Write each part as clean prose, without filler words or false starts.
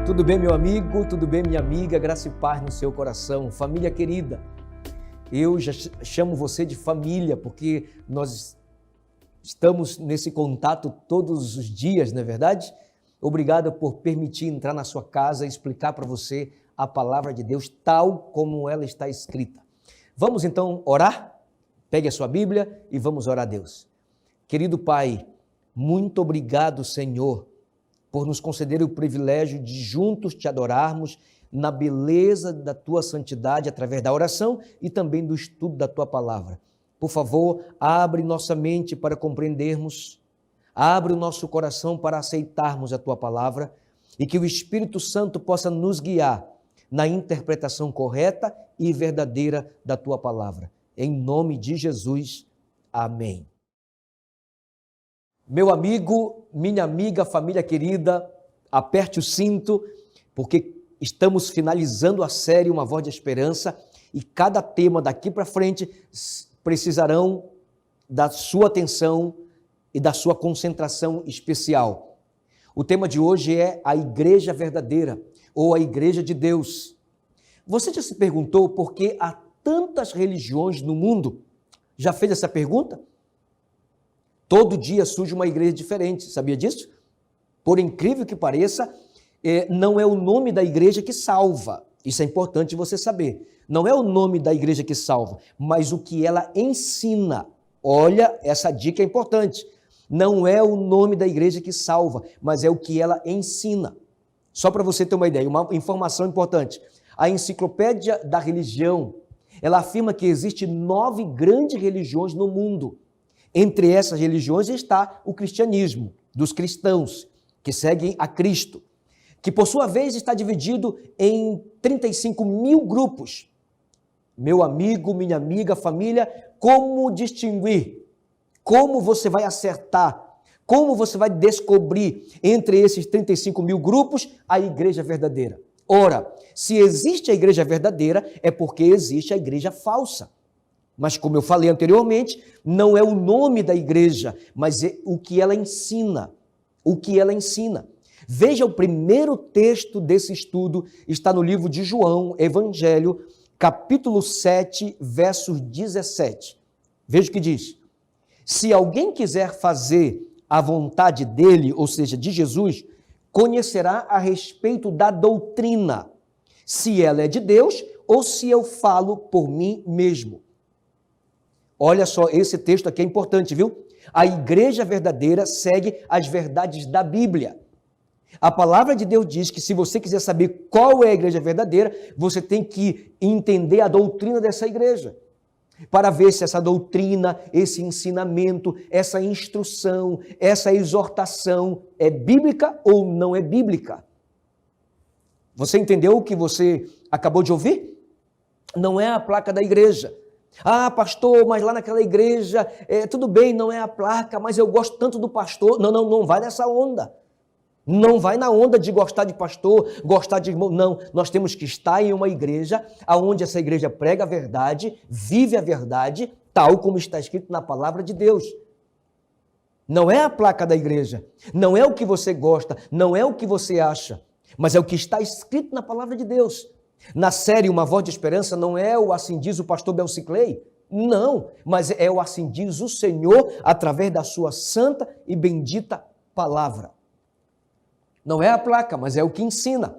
Tudo bem, meu amigo? Tudo bem, minha amiga? Graça e paz no seu coração. Família querida, eu já chamo você de família porque nós estamos nesse contato todos os dias, não é verdade? Obrigado por permitir entrar na sua casa e explicar para você a palavra de Deus tal como ela está escrita. Vamos então orar? Pegue a sua Bíblia e vamos orar a Deus. Querido Pai, muito obrigado, Senhor, por nos conceder o privilégio de juntos te adorarmos na beleza da tua santidade através da oração e também do estudo da tua palavra. Por favor, abre nossa mente para compreendermos, abre o nosso coração para aceitarmos a tua palavra e que o Espírito Santo possa nos guiar na interpretação correta e verdadeira da tua palavra. Em nome de Jesus, amém. Meu amigo, minha amiga, família querida, aperte o cinto, porque estamos finalizando a série Uma Voz de Esperança e cada tema daqui para frente precisarão da sua atenção e da sua concentração especial. O tema de hoje é a Igreja Verdadeira ou a Igreja de Deus. Você já se perguntou por que há tantas religiões no mundo? Já fez essa pergunta? Todo dia surge uma igreja diferente, sabia disso? Por incrível que pareça, não é o nome da igreja que salva. Isso é importante você saber. Não é o nome da igreja que salva, mas o que ela ensina. Olha, essa dica é importante. Não é o nome da igreja que salva, mas é o que ela ensina. Só para você ter uma ideia, uma informação importante. A Enciclopédia da Religião, ela afirma que existem 9 grandes religiões no mundo. Entre essas religiões está o cristianismo, dos cristãos, que seguem a Cristo, que por sua vez está dividido em 35 mil grupos. Meu amigo, minha amiga, família, como distinguir? Como você vai acertar? Como você vai descobrir entre esses 35 mil grupos a igreja verdadeira? Ora, se existe a igreja verdadeira, é porque existe a igreja falsa. Mas como eu falei anteriormente, não é o nome da igreja, mas é o que ela ensina. O que ela ensina. Veja, o primeiro texto desse estudo está no livro de João, Evangelho, capítulo 7, versos 17. Veja o que diz. Se alguém quiser fazer a vontade dele, ou seja, de Jesus, conhecerá a respeito da doutrina, se ela é de Deus ou se eu falo por mim mesmo. Olha só, esse texto aqui é importante, viu? A igreja verdadeira segue as verdades da Bíblia. A palavra de Deus diz que se você quiser saber qual é a igreja verdadeira, você tem que entender a doutrina dessa igreja. Para ver se essa doutrina, esse ensinamento, essa instrução, essa exortação é bíblica ou não é bíblica. Você entendeu o que você acabou de ouvir? Não é a placa da igreja. Ah, pastor, mas lá naquela igreja, tudo bem, não é a placa, mas eu gosto tanto do pastor. Não vai nessa onda. Não vai na onda de gostar de pastor, gostar de irmão. Não, nós temos que estar em uma igreja onde essa igreja prega a verdade, vive a verdade, tal como está escrito na palavra de Deus. Não é a placa da igreja, não é o que você gosta, não é o que você acha, mas é o que está escrito na palavra de Deus. Na série Uma Voz de Esperança não é o assim diz o pastor Belciclei, não, mas é o assim diz o Senhor através da sua santa e bendita palavra. Não é a placa, mas é o que ensina.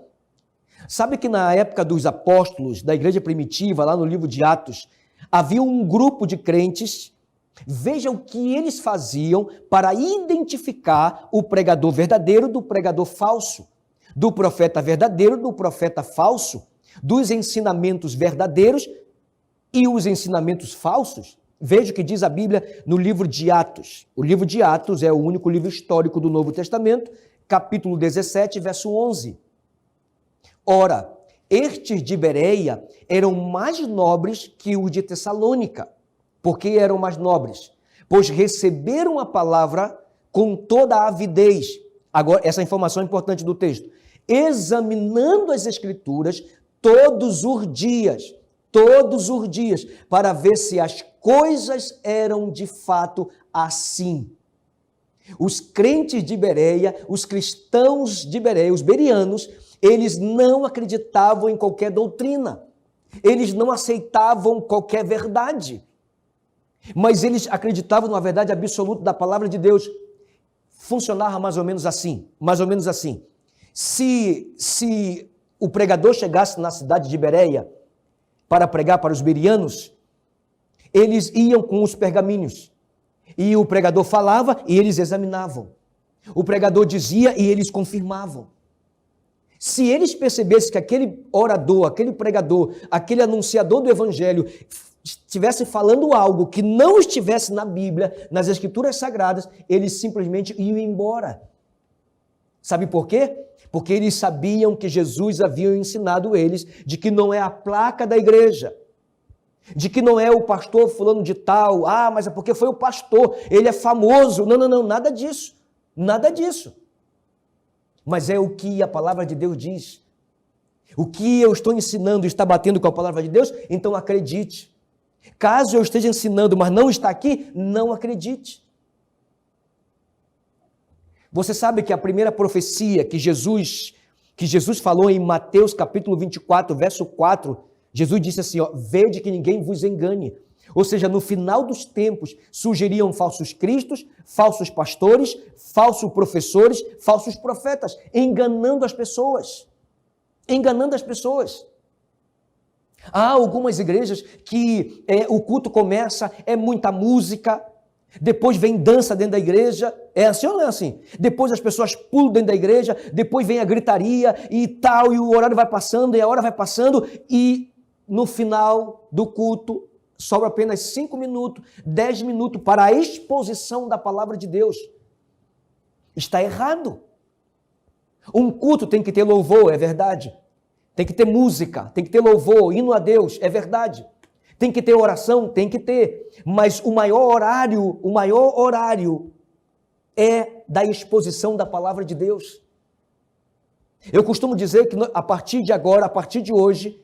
Sabe que na época dos apóstolos, da igreja primitiva, lá no livro de Atos, havia um grupo de crentes, veja o que eles faziam para identificar o pregador verdadeiro do pregador falso, do profeta verdadeiro do profeta falso, dos ensinamentos verdadeiros e os ensinamentos falsos. Veja o que diz a Bíblia no livro de Atos. O livro de Atos é o único livro histórico do Novo Testamento, capítulo 17, verso 11. Ora, estes de Bereia eram mais nobres que os de Tessalônica. Por que eram mais nobres? Pois receberam a palavra com toda a avidez. Agora, essa informação é importante do texto. Examinando as Escrituras todos os dias, para ver se as coisas eram de fato assim. Os crentes de Bereia, os cristãos de Bereia, os bereanos, eles não acreditavam em qualquer doutrina. Eles não aceitavam qualquer verdade. Mas eles acreditavam na verdade absoluta da palavra de Deus. Funcionava mais ou menos assim. Se o pregador chegasse na cidade de Bereia para pregar para os bereanos, eles iam com os pergaminhos. E o pregador falava e eles examinavam. O pregador dizia e eles confirmavam. Se eles percebessem que aquele orador, aquele pregador, aquele anunciador do evangelho estivesse falando algo que não estivesse na Bíblia, nas Escrituras Sagradas, eles simplesmente iam embora. Sabe por quê? Porque eles sabiam que Jesus havia ensinado eles de que não é a placa da igreja, de que não é o pastor fulano de tal, mas é porque foi o pastor, ele é famoso. Não, nada disso. Mas é o que a palavra de Deus diz. O que eu estou ensinando está batendo com a palavra de Deus, então acredite. Caso eu esteja ensinando, mas não está aqui, não acredite. Você sabe que a primeira profecia que Jesus falou em Mateus capítulo 24, verso 4, Jesus disse assim, vede que ninguém vos engane. Ou seja, no final dos tempos surgiriam falsos cristos, falsos pastores, falsos professores, falsos profetas, enganando as pessoas. Há algumas igrejas que o culto começa, é muita música, depois vem dança dentro da igreja, é assim ou não é assim? Depois as pessoas pulam dentro da igreja, depois vem a gritaria e tal, e o horário vai passando, e a hora vai passando, e no final do culto, sobra apenas 5 minutos, 10 minutos para a exposição da palavra de Deus. Está errado. Um culto tem que ter louvor, é verdade. Tem que ter música, tem que ter louvor, hino a Deus, é verdade. Tem que ter oração, tem que ter. Mas o maior horário é da exposição da palavra de Deus. Eu costumo dizer que a partir de agora, a partir de hoje,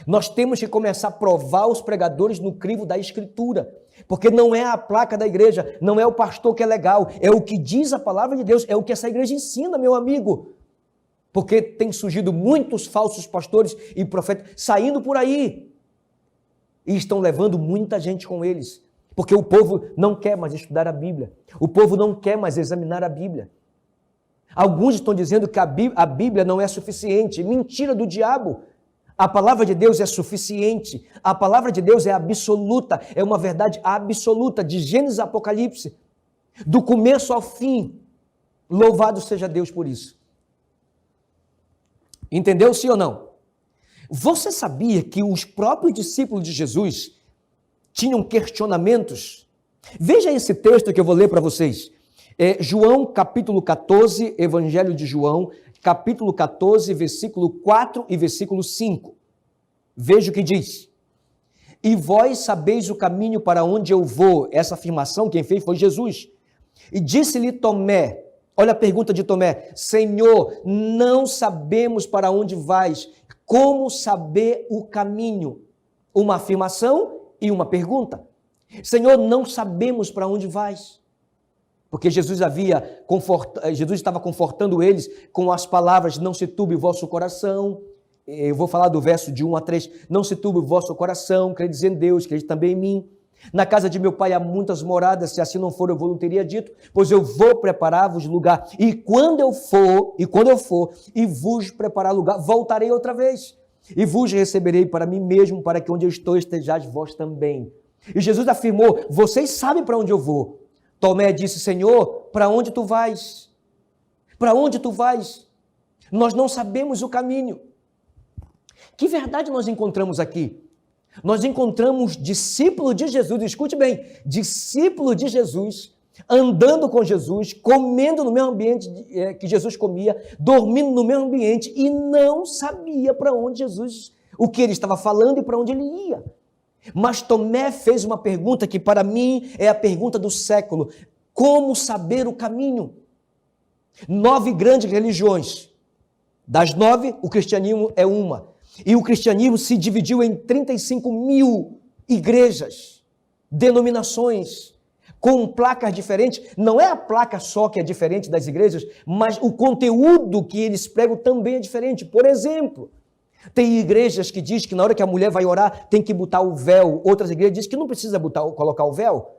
nós temos que começar a provar os pregadores no crivo da Escritura, porque não é a placa da igreja, não é o pastor que é legal, é o que diz a palavra de Deus, é o que essa igreja ensina, meu amigo, porque tem surgido muitos falsos pastores e profetas saindo por aí, e estão levando muita gente com eles, porque o povo não quer mais estudar a Bíblia, o povo não quer mais examinar a Bíblia. Alguns estão dizendo que a Bíblia não é suficiente, mentira do diabo. A palavra de Deus é suficiente, a palavra de Deus é absoluta, é uma verdade absoluta, de Gênesis a Apocalipse, do começo ao fim. Louvado seja Deus por isso. Entendeu, sim ou não? Você sabia que os próprios discípulos de Jesus tinham questionamentos? Veja esse texto que eu vou ler para vocês. João capítulo 14, Evangelho de João, capítulo 14, versículo 4 e versículo 5. Veja o que diz. E vós sabeis o caminho para onde eu vou. Essa afirmação quem fez foi Jesus. E disse-lhe Tomé, olha a pergunta de Tomé, Senhor, não sabemos para onde vais, como saber o caminho? Uma afirmação e uma pergunta. Senhor, não sabemos para onde vais. Porque Jesus estava confortando eles com as palavras, não se turbe o vosso coração. Eu vou falar do verso de 1 a 3. Não se turbe o vosso coração, credes em Deus, credes também em mim. Na casa de meu pai há muitas moradas, se assim não for, eu vou teria dito, pois eu vou preparar-vos lugar. E quando eu for, e vos preparar lugar, voltarei outra vez. E vos receberei para mim mesmo, para que onde eu estou estejais vós também. E Jesus afirmou, vocês sabem para onde eu vou. Tomé disse, Senhor, para onde tu vais? Para onde tu vais? Nós não sabemos o caminho. Que verdade nós encontramos aqui? Nós encontramos discípulo de Jesus, escute bem, discípulo de Jesus, andando com Jesus, comendo no mesmo ambiente que Jesus comia, dormindo no mesmo ambiente e não sabia para onde Jesus, o que ele estava falando e para onde ele ia. Mas Tomé fez uma pergunta que para mim é a pergunta do século. Como saber o caminho? 9 grandes religiões. Das 9, o cristianismo é uma. E o cristianismo se dividiu em 35 mil igrejas, denominações, com placas diferentes. Não é a placa só que é diferente das igrejas, mas o conteúdo que eles pregam também é diferente. Por exemplo, tem igrejas que diz que na hora que a mulher vai orar tem que botar o véu. Outras igrejas dizem que não precisa colocar o véu.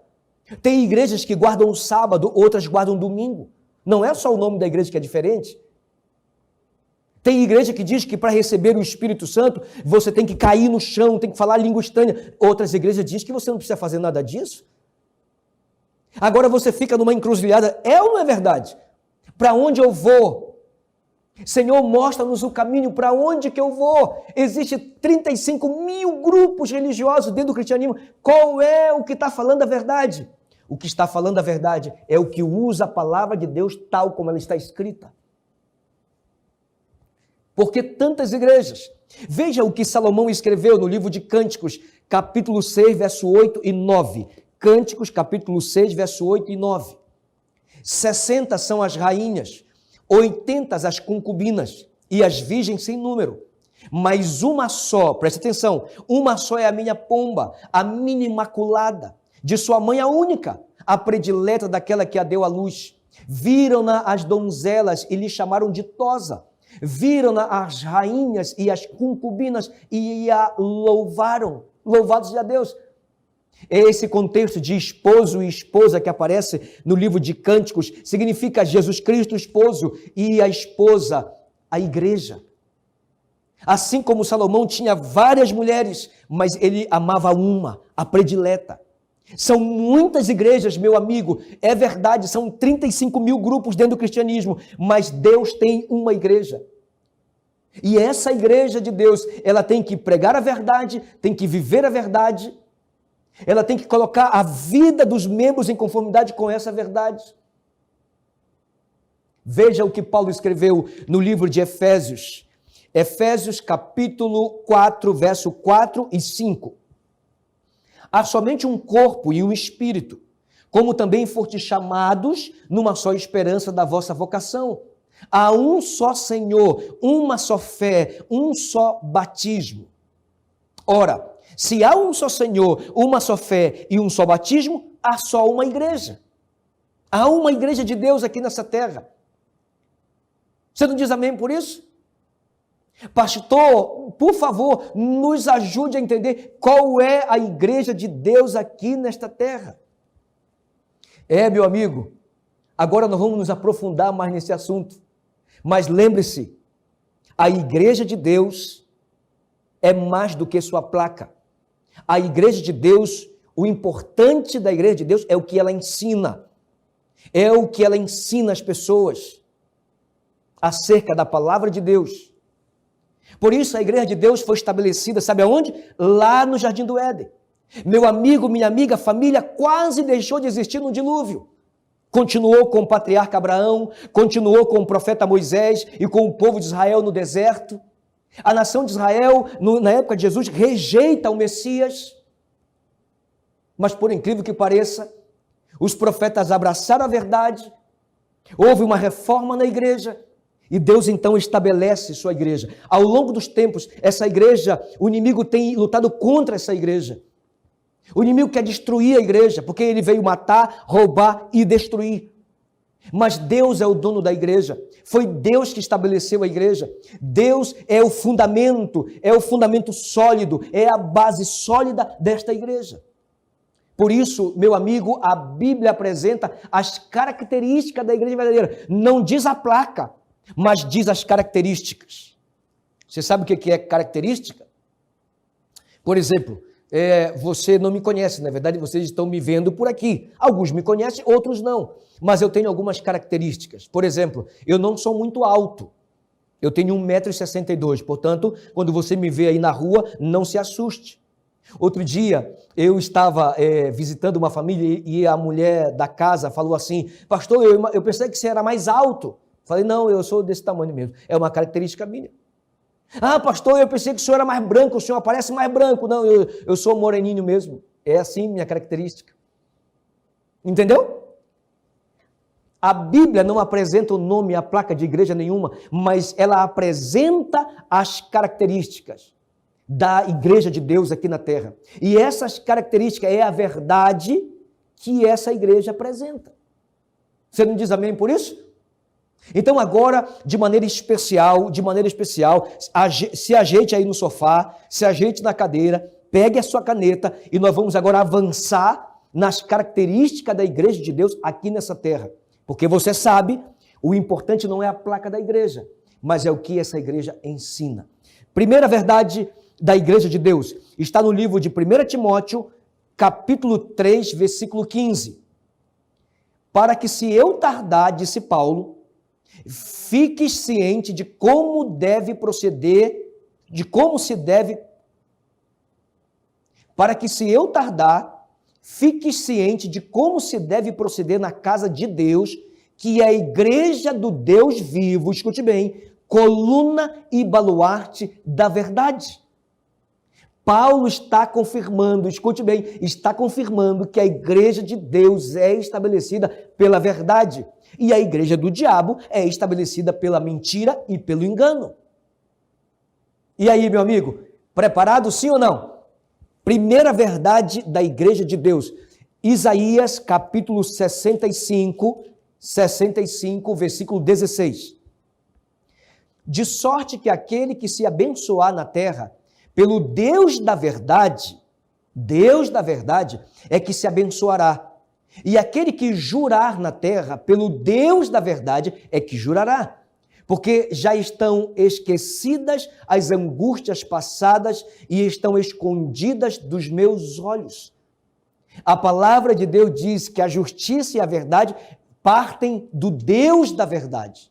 Tem igrejas que guardam o sábado, outras guardam o domingo. Não é só o nome da igreja que é diferente. Tem igreja que diz que para receber o Espírito Santo, você tem que cair no chão, tem que falar língua estranha. Outras igrejas dizem que você não precisa fazer nada disso. Agora você fica numa encruzilhada. É ou não é verdade? Para onde eu vou? Senhor, mostra-nos o caminho, para onde que eu vou? Existem 35 mil grupos religiosos dentro do cristianismo. Qual é o que está falando a verdade? O que está falando a verdade é o que usa a palavra de Deus tal como ela está escrita. Por que tantas igrejas? Veja o que Salomão escreveu no livro de Cânticos, capítulo 6, verso 8 e 9. Cânticos, capítulo 6, verso 8 e 9. 60 são as rainhas, 80 as concubinas e as virgens sem número. Mas uma só, preste atenção, uma só é a minha pomba, a minha imaculada, de sua mãe a única, a predileta daquela que a deu à luz. Viram-na as donzelas e lhe chamaram ditosa. Viram-na as rainhas e as concubinas e a louvaram. Louvados seja Deus. Esse contexto de esposo e esposa que aparece no livro de Cânticos significa Jesus Cristo, o esposo, e a esposa, a igreja. Assim como Salomão tinha várias mulheres, mas ele amava uma, a predileta. São muitas igrejas, meu amigo, é verdade, são 35 mil grupos dentro do cristianismo, mas Deus tem uma igreja. E essa igreja de Deus, ela tem que pregar a verdade, tem que viver a verdade, ela tem que colocar a vida dos membros em conformidade com essa verdade. Veja o que Paulo escreveu no livro de Efésios. Efésios capítulo 4, verso 4 e 5. Há somente um corpo e um espírito, como também fostes chamados numa só esperança da vossa vocação. Há um só Senhor, uma só fé, um só batismo. Ora, se há um só Senhor, uma só fé e um só batismo, há só uma igreja. Há uma igreja de Deus aqui nessa terra. Você não diz amém por isso? Pastor, por favor, nos ajude a entender qual é a igreja de Deus aqui nesta terra. Meu amigo, agora nós vamos nos aprofundar mais nesse assunto. Mas lembre-se, a igreja de Deus é mais do que sua placa. A igreja de Deus, o importante da igreja de Deus é o que ela ensina. É o que ela ensina às pessoas acerca da palavra de Deus. Por isso a igreja de Deus foi estabelecida, sabe aonde? Lá no Jardim do Éden. Meu amigo, minha amiga, a família quase deixou de existir no dilúvio. Continuou com o patriarca Abraão, continuou com o profeta Moisés e com o povo de Israel no deserto. A nação de Israel, na época de Jesus, rejeita o Messias. Mas por incrível que pareça, os profetas abraçaram a verdade, houve uma reforma na igreja, e Deus então estabelece sua igreja. Ao longo dos tempos, essa igreja, o inimigo tem lutado contra essa igreja. O inimigo quer destruir a igreja, porque ele veio matar, roubar e destruir. Mas Deus é o dono da igreja. Foi Deus que estabeleceu a igreja. Deus é o fundamento sólido, é a base sólida desta igreja. Por isso, meu amigo, a Bíblia apresenta as características da igreja verdadeira. Não diz a placa, mas diz as características. Você sabe o que é característica? Por exemplo, você não me conhece, na verdade vocês estão me vendo por aqui. Alguns me conhecem, outros não. Mas eu tenho algumas características. Por exemplo, eu não sou muito alto. Eu tenho 1,62 m, portanto, quando você me vê aí na rua, não se assuste. Outro dia, eu estava visitando uma família e a mulher da casa falou assim: pastor, eu pensei que você era mais alto. Falei, não, eu sou desse tamanho mesmo. É uma característica minha. Ah, pastor, eu pensei que o senhor era mais branco, o senhor parece mais branco. Não, eu sou moreninho mesmo. É assim minha característica. Entendeu? A Bíblia não apresenta o nome, a placa de igreja nenhuma, mas ela apresenta as características da igreja de Deus aqui na terra. E essas características é a verdade que essa igreja apresenta. Você não diz amém por isso? Então agora, de maneira especial, se ajeite aí no sofá, se ajeite na cadeira, pegue a sua caneta e nós vamos agora avançar nas características da igreja de Deus aqui nessa terra. Porque você sabe, o importante não é a placa da igreja, mas é o que essa igreja ensina. Primeira verdade da igreja de Deus está no livro de 1 Timóteo, capítulo 3, versículo 15. Para que se eu tardar, disse Paulo, fiques ciente de como deve proceder, para que se eu tardar, fiques ciente de como se deve proceder na casa de Deus, que é a igreja do Deus vivo, escute bem, coluna e baluarte da verdade. Paulo está confirmando, escute bem, está confirmando que a igreja de Deus é estabelecida pela verdade e a igreja do diabo é estabelecida pela mentira e pelo engano. E aí, meu amigo, preparado sim ou não? Primeira verdade da igreja de Deus, Isaías capítulo 65, versículo 16. De sorte que aquele que se abençoar na terra, pelo Deus da verdade, é que se abençoará. E aquele que jurar na terra, pelo Deus da verdade, é que jurará. Porque já estão esquecidas as angústias passadas e estão escondidas dos meus olhos. A palavra de Deus diz que a justiça e a verdade partem do Deus da verdade.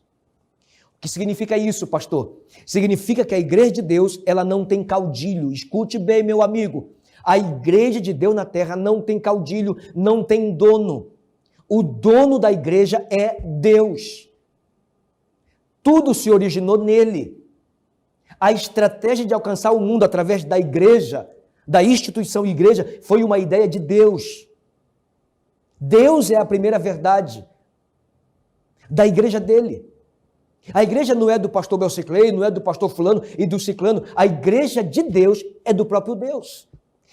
O que significa isso, pastor? Significa que a igreja de Deus, ela não tem caudilho. Escute bem, meu amigo. A igreja de Deus na terra não tem caudilho, não tem dono. O dono da igreja é Deus. Tudo se originou nele. A estratégia de alcançar o mundo através da igreja, da instituição igreja, foi uma ideia de Deus. Deus é a primeira verdade da igreja dele. A igreja não é do pastor Belciclei, não é do pastor fulano e do ciclano. A igreja de Deus é do próprio Deus.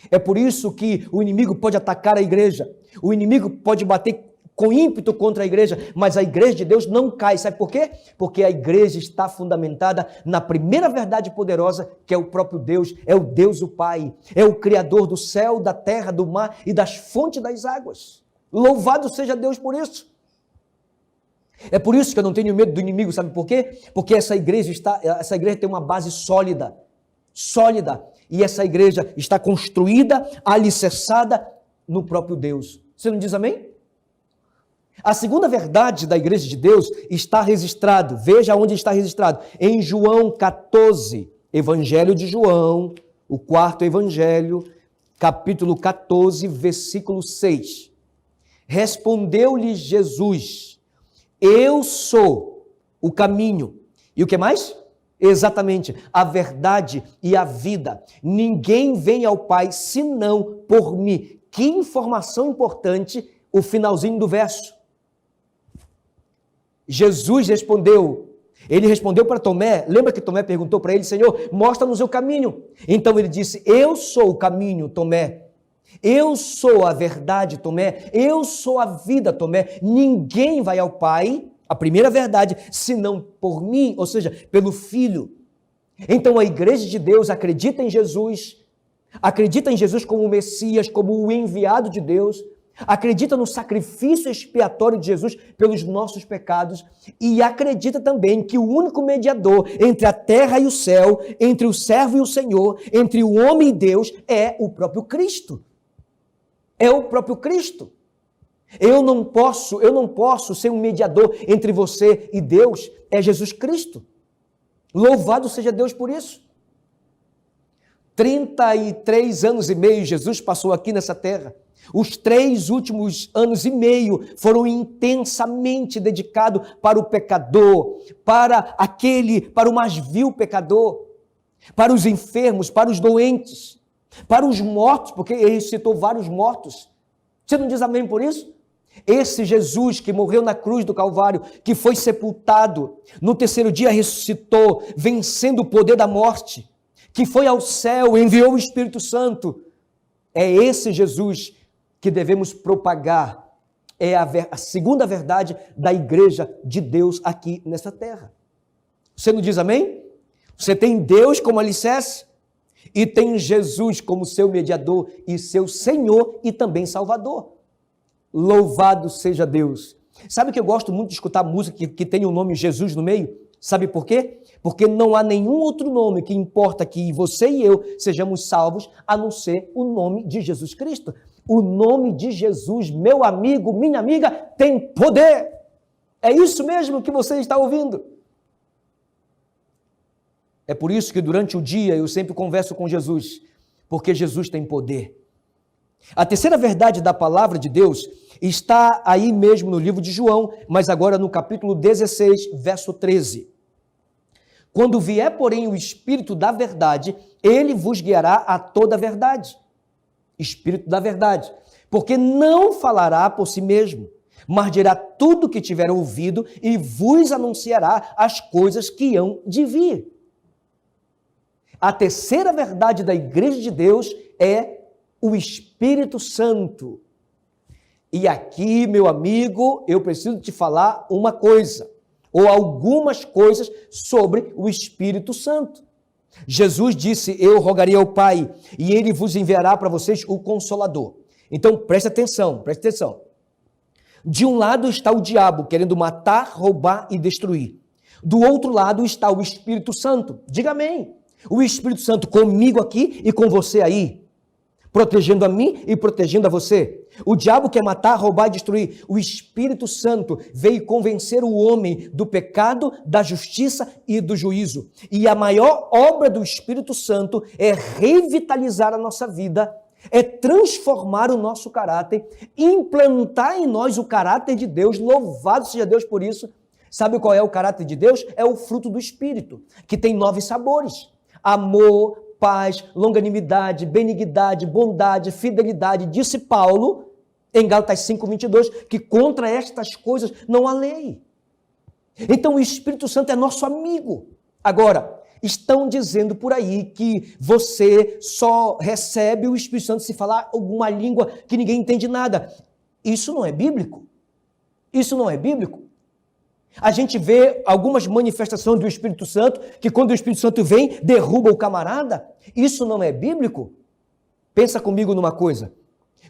É por isso que o inimigo pode atacar a igreja. O inimigo pode bater com ímpeto contra a igreja, mas a igreja de Deus não cai. Sabe por quê? Porque a igreja está fundamentada na primeira verdade poderosa, que é o próprio Deus, é o Deus o Pai, é o Criador do céu, da terra, do mar e das fontes das águas. Louvado seja Deus por isso. É por isso que eu não tenho medo do inimigo, sabe por quê? Porque essa igreja tem uma base sólida, e essa igreja está construída, alicerçada no próprio Deus. Você não diz amém? A segunda verdade da igreja de Deus está registrado, veja onde está registrado, em João 14, Evangelho de João, o quarto evangelho, capítulo 14, versículo 6. Respondeu-lhe Jesus: eu sou o caminho. E o que mais? Exatamente, a verdade e a vida. Ninguém vem ao Pai senão por mim. Que informação importante, o finalzinho do verso. Jesus respondeu, ele respondeu para Tomé, lembra que Tomé perguntou para ele: Senhor, mostra-nos o caminho. Então ele disse: eu sou o caminho, Tomé. Eu sou a verdade, Tomé. Eu sou a vida, Tomé. Ninguém vai ao Pai, a primeira verdade, senão por mim, ou seja, pelo Filho. Então a igreja de Deus acredita em Jesus como o Messias, como o enviado de Deus, acredita no sacrifício expiatório de Jesus pelos nossos pecados e acredita também que o único mediador entre a terra e o céu, entre o servo e o Senhor, entre o homem e Deus, é o próprio Cristo. É o próprio Cristo. Eu não posso ser um mediador entre você e Deus, é Jesus Cristo. Louvado seja Deus por isso. 33 anos e meio Jesus passou aqui nessa terra. Os 3 últimos anos e meio foram intensamente dedicados para o pecador, para o mais vil pecador, para os enfermos, para os doentes, para os mortos, porque ele citou vários mortos. Você não diz amém por isso? Esse Jesus que morreu na cruz do Calvário, que foi sepultado, no terceiro dia ressuscitou, vencendo o poder da morte, que foi ao céu, enviou o Espírito Santo. É esse Jesus que devemos propagar é a segunda verdade da igreja de Deus aqui nessa terra. Você não diz amém? Você tem Deus como alicerce e tem Jesus como seu mediador e seu Senhor e também Salvador. Louvado seja Deus. Sabe que eu gosto muito de escutar música que tem o nome Jesus no meio? Sabe por quê? Porque não há nenhum outro nome que importa que você e eu sejamos salvos, a não ser o nome de Jesus Cristo. O nome de Jesus, meu amigo, minha amiga, tem poder. É isso mesmo que você está ouvindo. É por isso que durante o dia eu sempre converso com Jesus, porque Jesus tem poder. A terceira verdade da palavra de Deus está aí mesmo no livro de João, mas agora no capítulo 16, verso 13. Quando vier, porém, o Espírito da verdade, ele vos guiará a toda a verdade. Espírito da verdade. Porque não falará por si mesmo, mas dirá tudo o que tiver ouvido e vos anunciará as coisas que hão de vir. A terceira verdade da igreja de Deus é o Espírito Santo. E aqui, meu amigo, eu preciso te falar uma coisa, ou algumas coisas sobre o Espírito Santo. Jesus disse, eu rogarei ao Pai, e ele vos enviará para vocês o Consolador. Então, preste atenção. De um lado está o diabo, querendo matar, roubar e destruir. Do outro lado está o Espírito Santo. Diga amém. O Espírito Santo comigo aqui e com você aí, protegendo a mim e protegendo a você. O diabo quer matar, roubar e destruir. O Espírito Santo veio convencer o homem do pecado, da justiça e do juízo. E a maior obra do Espírito Santo é revitalizar a nossa vida, é transformar o nosso caráter, implantar em nós o caráter de Deus. Louvado seja Deus por isso. Sabe qual é o caráter de Deus? É o fruto do Espírito, que tem 9 sabores. Amor, paz, longanimidade, benignidade, bondade, fidelidade. Disse Paulo, em Gálatas 5:22, que contra estas coisas não há lei. Então o Espírito Santo é nosso amigo. Agora, estão dizendo por aí que você só recebe o Espírito Santo se falar alguma língua que ninguém entende nada. Isso não é bíblico. Isso não é bíblico. A gente vê algumas manifestações do Espírito Santo, que quando o Espírito Santo vem, derruba o camarada. Isso não é bíblico? Pensa comigo numa coisa.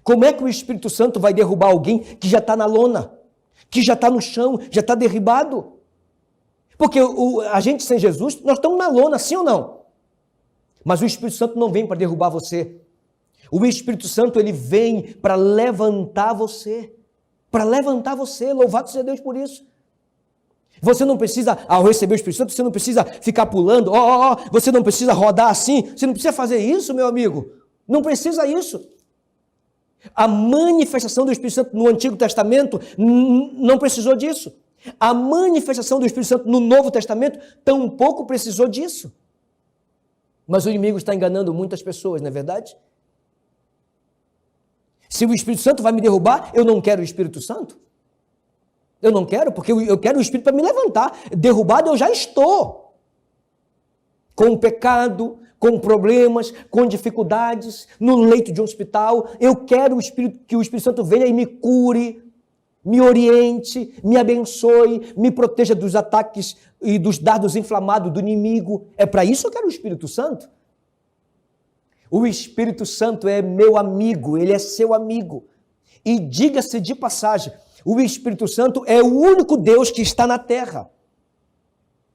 Como é que o Espírito Santo vai derrubar alguém que já está na lona, que já está no chão, já está derribado? Porque a gente sem Jesus, nós estamos na lona, sim ou não? Mas o Espírito Santo não vem para derrubar você. O Espírito Santo, ele vem para levantar você. Para levantar você. Louvado seja Deus por isso. Você não precisa, ao receber o Espírito Santo, você não precisa ficar pulando, você não precisa rodar assim, você não precisa fazer isso, meu amigo. Não precisa isso. A manifestação do Espírito Santo no Antigo Testamento não precisou disso. A manifestação do Espírito Santo no Novo Testamento tampouco precisou disso. Mas o inimigo está enganando muitas pessoas, não é verdade? Se o Espírito Santo vai me derrubar, eu não quero o Espírito Santo. Eu não quero, porque eu quero o Espírito para me levantar. Derrubado eu já estou. Com o pecado, com problemas, com dificuldades, no leito de um hospital. Eu quero que o Espírito Santo venha e me cure, me oriente, me abençoe, me proteja dos ataques e dos dardos inflamados do inimigo. É para isso que eu quero o Espírito Santo. O Espírito Santo é meu amigo, ele é seu amigo. E diga-se de passagem, o Espírito Santo é o único Deus que está na terra,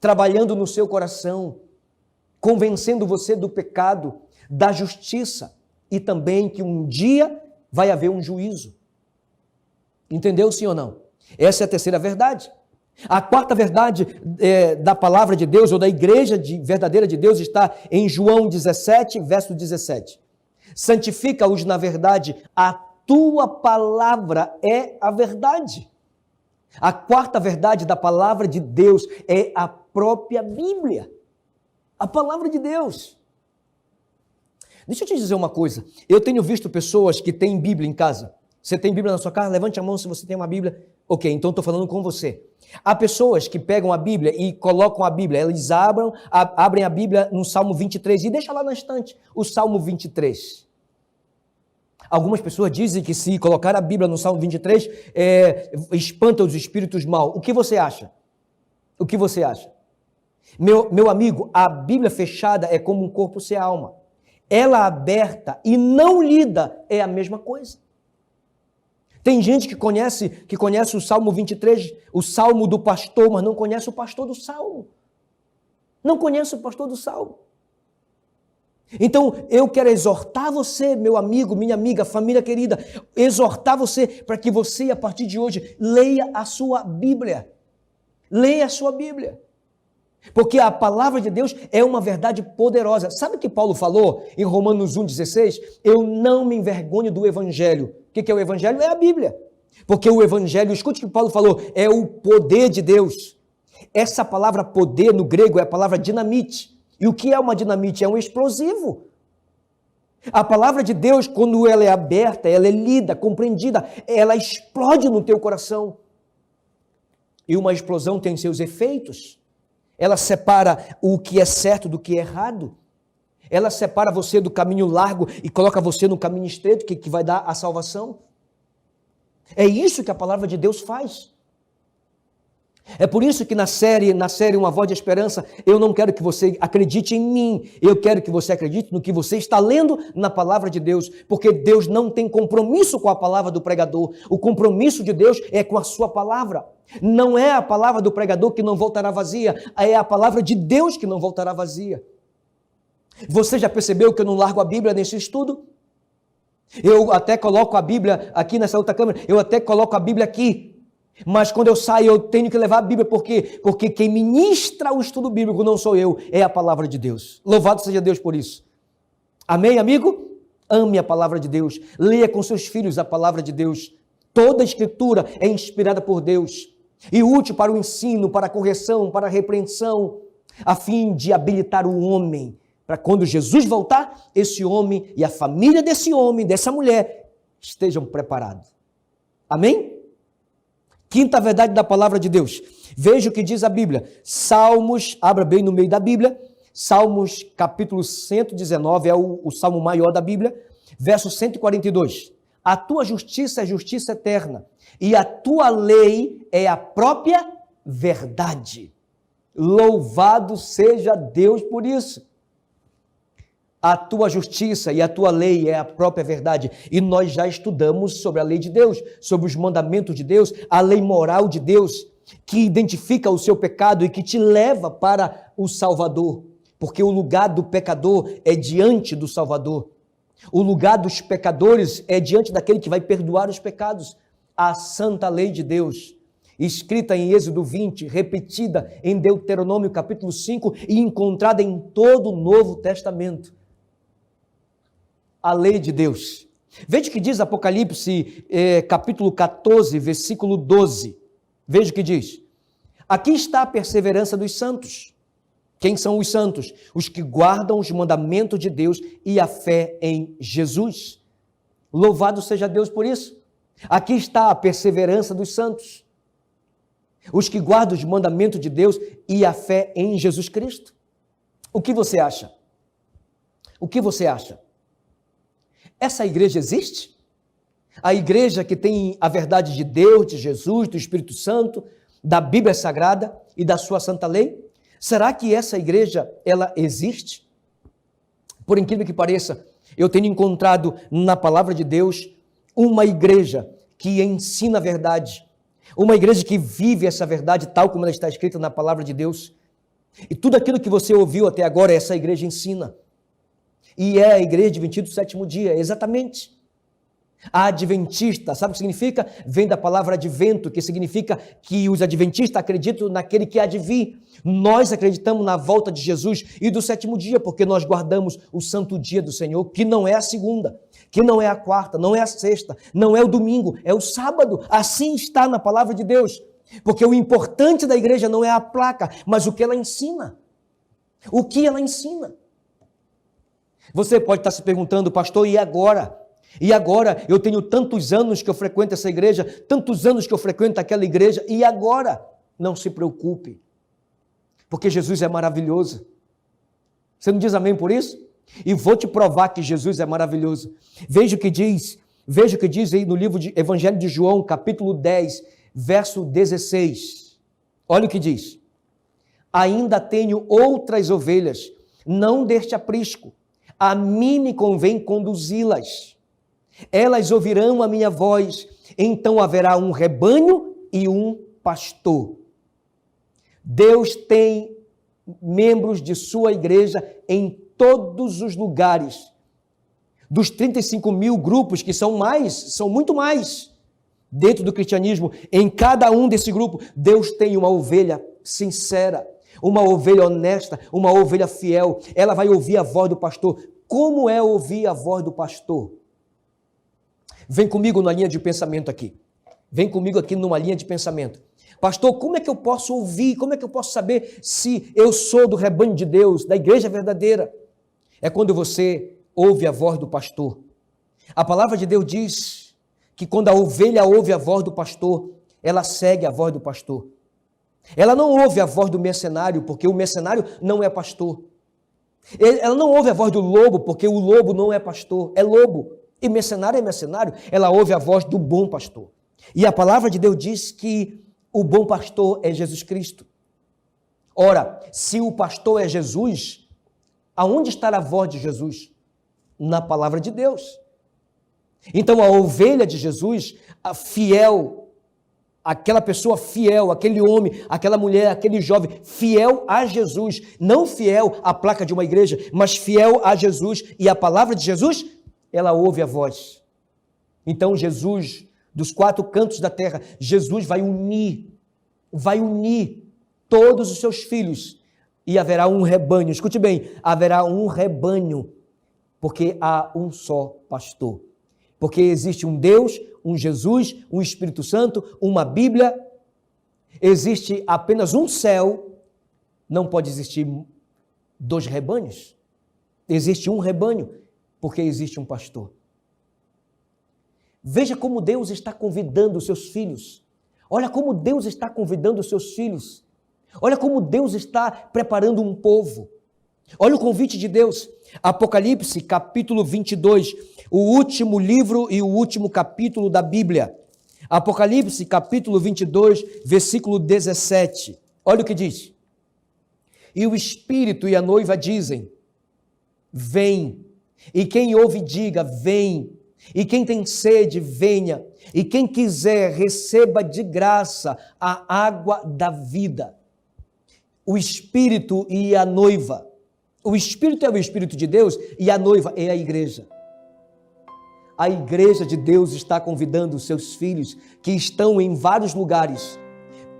trabalhando no seu coração, convencendo você do pecado, da justiça e também que um dia vai haver um juízo. Entendeu, sim ou não? Essa é a terceira verdade. A quarta verdade da palavra de Deus, ou da igreja verdadeira de Deus, está em João 17, verso 17. Santifica-os na verdade, a tua palavra é a verdade. A quarta verdade da palavra de Deus é a própria Bíblia. A palavra de Deus. Deixa eu te dizer uma coisa. Eu tenho visto pessoas que têm Bíblia em casa. Você tem Bíblia na sua casa? Levante a mão se você tem uma Bíblia. Ok, então estou falando com você. Há pessoas que pegam a Bíblia e colocam a Bíblia. Eles abrem a Bíblia no Salmo 23 e deixam lá na estante o Salmo 23. Algumas pessoas dizem que se colocar a Bíblia no Salmo 23, espanta os espíritos maus. O que você acha? O que você acha? Meu amigo, a Bíblia fechada é como um corpo sem alma. Ela aberta e não lida é a mesma coisa. Tem gente que conhece o Salmo 23, o Salmo do pastor, mas não conhece o pastor do Salmo. Não conhece o pastor do Salmo. Então, eu quero exortar você, meu amigo, minha amiga, família querida, exortar você para que você, a partir de hoje, leia a sua Bíblia. Leia a sua Bíblia. Porque a palavra de Deus é uma verdade poderosa. Sabe o que Paulo falou em Romanos 1,16? Eu não me envergonho do Evangelho. O que é o Evangelho? É a Bíblia. Porque o Evangelho, escute o que Paulo falou, é o poder de Deus. Essa palavra poder no grego é a palavra dinamite. E o que é uma dinamite? É um explosivo. A palavra de Deus, quando ela é aberta, ela é lida, compreendida, ela explode no teu coração. E uma explosão tem seus efeitos. Ela separa o que é certo do que é errado. Ela separa você do caminho largo e coloca você no caminho estreito, que vai dar a salvação. É isso que a palavra de Deus faz. É por isso que na série Uma Voz de Esperança, eu não quero que você acredite em mim, eu quero que você acredite no que você está lendo na palavra de Deus, porque Deus não tem compromisso com a palavra do pregador, o compromisso de Deus é com a sua palavra. Não é a palavra do pregador que não voltará vazia, é a palavra de Deus que não voltará vazia. Você já percebeu que eu não largo a Bíblia nesse estudo? Eu até coloco a Bíblia aqui nessa outra câmera, eu até coloco a Bíblia aqui. Mas quando eu saio, eu tenho que levar a Bíblia. Por quê? Porque quem ministra o estudo bíblico não sou eu, é a palavra de Deus. Louvado seja Deus por isso. Amém, amigo? Ame a palavra de Deus. Leia com seus filhos a palavra de Deus. Toda a Escritura é inspirada por Deus e útil para o ensino, para a correção, para a repreensão, a fim de habilitar o homem, para quando Jesus voltar, esse homem e a família desse homem, dessa mulher, estejam preparados. Amém? Quinta verdade da palavra de Deus. Veja o que diz a Bíblia. Salmos, abra bem no meio da Bíblia. Salmos capítulo 119, é o salmo maior da Bíblia. Verso 142. A tua justiça é justiça eterna e a tua lei é a própria verdade. Louvado seja Deus por isso. A tua justiça e a tua lei é a própria verdade. E nós já estudamos sobre a lei de Deus, sobre os mandamentos de Deus, a lei moral de Deus, que identifica o seu pecado e que te leva para o Salvador. Porque o lugar do pecador é diante do Salvador. O lugar dos pecadores é diante daquele que vai perdoar os pecados. A santa lei de Deus, escrita em Êxodo 20, repetida em Deuteronômio capítulo 5 e encontrada em todo o Novo Testamento. A lei de Deus. Veja o que diz Apocalipse, capítulo 14, versículo 12. Veja o que diz. Aqui está a perseverança dos santos. Quem são os santos? Os que guardam os mandamentos de Deus e a fé em Jesus. Louvado seja Deus por isso. Aqui está a perseverança dos santos. Os que guardam os mandamentos de Deus e a fé em Jesus Cristo. O que você acha? O que você acha? Essa igreja existe? A igreja que tem a verdade de Deus, de Jesus, do Espírito Santo, da Bíblia Sagrada e da sua santa lei? Será que essa igreja, ela existe? Por incrível que pareça, eu tenho encontrado na palavra de Deus uma igreja que ensina a verdade, uma igreja que vive essa verdade tal como ela está escrita na palavra de Deus. E tudo aquilo que você ouviu até agora, essa igreja ensina. E é a igreja adventista do sétimo dia, exatamente. A adventista, sabe o que significa? Vem da palavra advento, que significa que os adventistas acreditam naquele que há de vir. Nós acreditamos na volta de Jesus e do sétimo dia, porque nós guardamos o santo dia do Senhor, que não é a segunda, que não é a quarta, não é a sexta, não é o domingo, é o sábado. Assim está na palavra de Deus. Porque o importante da igreja não é a placa, mas o que ela ensina. O que ela ensina. Você pode estar se perguntando, pastor, e agora? E agora? Eu tenho tantos anos que eu frequento essa igreja, tantos anos que eu frequento aquela igreja, e agora? Não se preocupe, porque Jesus é maravilhoso. Você não diz amém por isso? E vou te provar que Jesus é maravilhoso. Veja o que diz aí no livro de Evangelho de João, capítulo 10, verso 16. Olha o que diz. Ainda tenho outras ovelhas, não deste aprisco. A mim me convém conduzi-las. Elas ouvirão a minha voz. Então haverá um rebanho e um pastor. Deus tem membros de sua igreja em todos os lugares. Dos 35 mil grupos, que são muito mais, dentro do cristianismo, em cada um desse grupo, Deus tem uma ovelha sincera, uma ovelha honesta, uma ovelha fiel. Ela vai ouvir a voz do pastor. Como é ouvir a voz do pastor? Vem comigo na linha de pensamento aqui. Vem comigo aqui numa linha de pensamento. Pastor, como é que eu posso ouvir? Como é que eu posso saber se eu sou do rebanho de Deus, da igreja verdadeira? É quando você ouve a voz do pastor. A palavra de Deus diz que quando a ovelha ouve a voz do pastor, ela segue a voz do pastor. Ela não ouve a voz do mercenário, porque o mercenário não é pastor. Ela não ouve a voz do lobo, porque o lobo não é pastor, é lobo. E mercenário é mercenário. Ela ouve a voz do bom pastor. E a palavra de Deus diz que o bom pastor é Jesus Cristo. Ora, se o pastor é Jesus, aonde está a voz de Jesus? Na palavra de Deus. Então a ovelha de Jesus, a fiel, aquela pessoa fiel, aquele homem, aquela mulher, aquele jovem, fiel a Jesus, não fiel à placa de uma igreja, mas fiel a Jesus e a palavra de Jesus, ela ouve a voz. Então Jesus, dos quatro cantos da terra, Jesus vai unir todos os seus filhos e haverá um rebanho. Escute bem, haverá um rebanho, porque há um só pastor. Porque existe um Deus, um Jesus, um Espírito Santo, uma Bíblia, existe apenas um céu, não pode existir dois rebanhos. Existe um rebanho, porque existe um pastor. Veja como Deus está convidando os seus filhos. Olha como Deus está convidando os seus filhos. Olha como Deus está preparando um povo. Olha o convite de Deus. Apocalipse, capítulo 22, o último livro e o último capítulo da Bíblia. Apocalipse, capítulo 22, versículo 17. Olha o que diz. E o Espírito e a noiva dizem, vem. E quem ouve, diga, vem. E quem tem sede, venha. E quem quiser, receba de graça a água da vida. O Espírito e a noiva. O Espírito é o Espírito de Deus e a noiva é a igreja. A igreja de Deus está convidando os seus filhos que estão em vários lugares.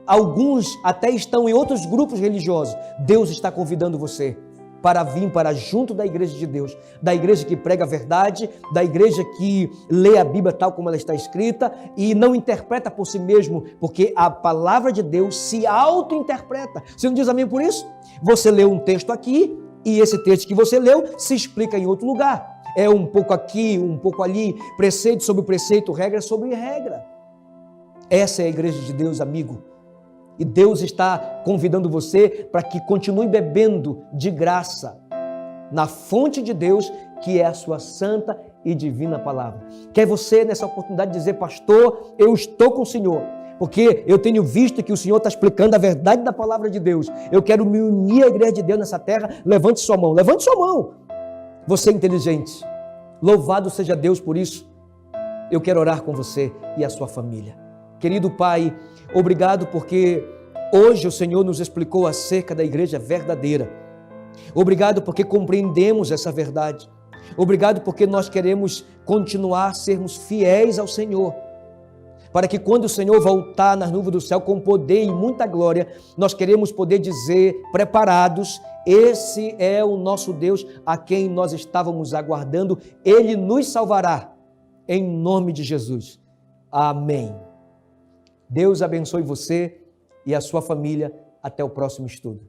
Alguns até estão em outros grupos religiosos. Deus está convidando você para vir para junto da igreja de Deus, da igreja que prega a verdade, da igreja que lê a Bíblia tal como ela está escrita e não interpreta por si mesmo, porque a palavra de Deus se auto-interpreta. Você não diz amém por isso? Você lê um texto aqui e esse texto que você leu se explica em outro lugar. É um pouco aqui, um pouco ali, preceito sobre preceito, regra sobre regra. Essa é a igreja de Deus, amigo. E Deus está convidando você para que continue bebendo de graça na fonte de Deus, que é a sua santa e divina palavra. Quer você, nessa oportunidade, dizer, pastor, eu estou com o Senhor, porque eu tenho visto que o Senhor está explicando a verdade da palavra de Deus. Eu quero me unir à igreja de Deus nessa terra. Levante sua mão, levante sua mão. Você é inteligente. Louvado seja Deus por isso. Eu quero orar com você e a sua família. Querido Pai, obrigado porque hoje o Senhor nos explicou acerca da igreja verdadeira. Obrigado porque compreendemos essa verdade. Obrigado porque nós queremos continuar a sermos fiéis ao Senhor. Para que quando o Senhor voltar nas nuvens do céu com poder e muita glória, nós queremos poder dizer, preparados, esse é o nosso Deus a quem nós estávamos aguardando. Ele nos salvará, em nome de Jesus. Amém. Deus abençoe você e a sua família. Até o próximo estudo.